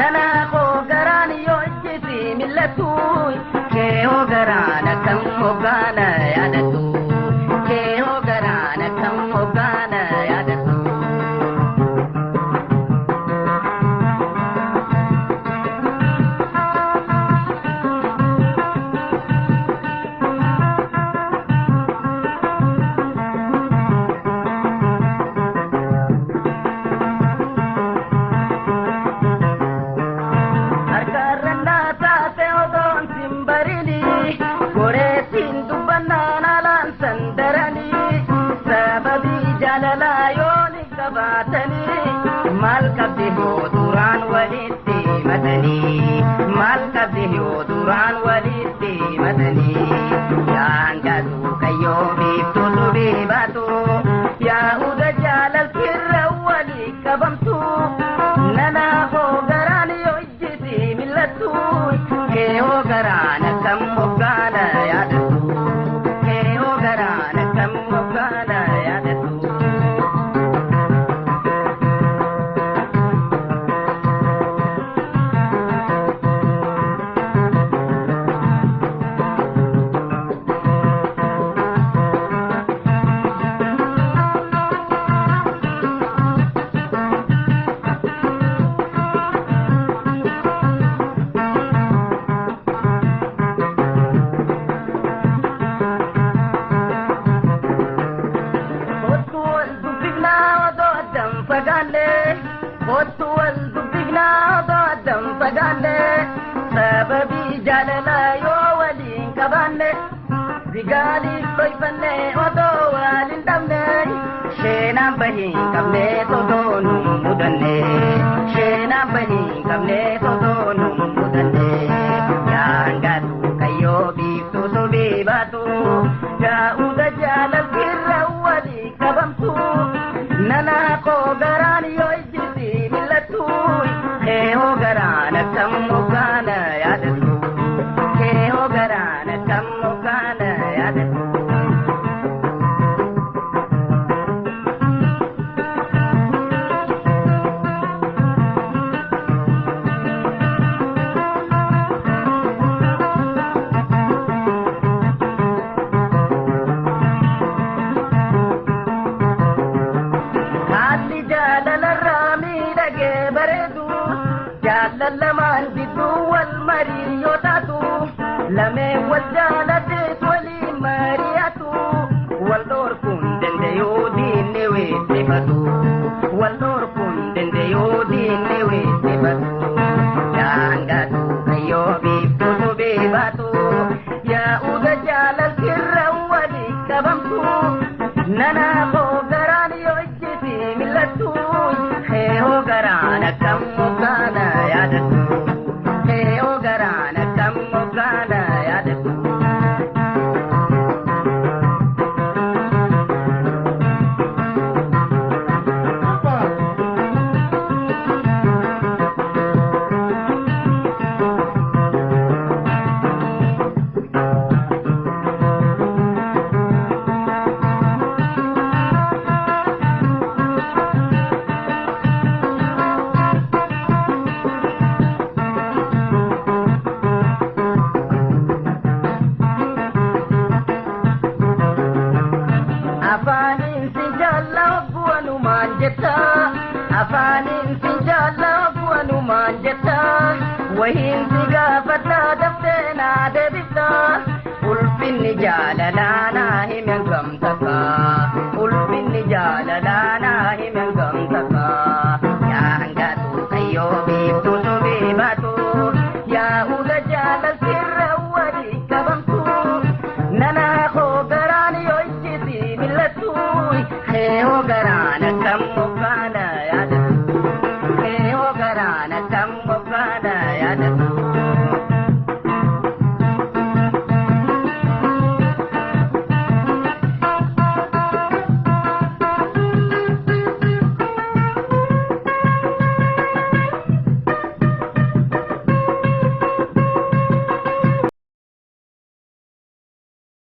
nana ko garani yo jiti millatu ke ho garana kam mogana yadatu ke ho garana kam mogana yadatu mal kabdihu duran walitti madani mal kabdihu duran walitti madani yangadu kayo biftu subibatu ya uda jalal kirra wali kabamtu nana ho garani yojiti millatu ke ho garana kam hogana yadatu ke ho garana kam hogana yadatu Digali koi panne odo walin tamne shena bahi kamne todo nu mudanne shena bahi kamne todo nu mudanne yangadu kayo biftu subibatu ya uda jalal kirra wali kabamtu nana ko garani yojiti millatu ke ho garana kam mugana yadatu ke ho garana kam mugana لمان بدو والمريوتاتو لمي والجالة ولي مرياتو والدور كندن ديو دين ويتفتو والدور كندن ديو دين ويتفتو جانغاتو كيو بيفتو سبيباتو يا أودا جالة كرا ولي كبمتو نانا خو غراني يوجتي ملتو خيهو غرانا كم مغانا yadatu ke ogarana kam mogana yadatu afanin sijala buanu manjata wahin siga fata daftena debita ulfin jala lana himyan kam taka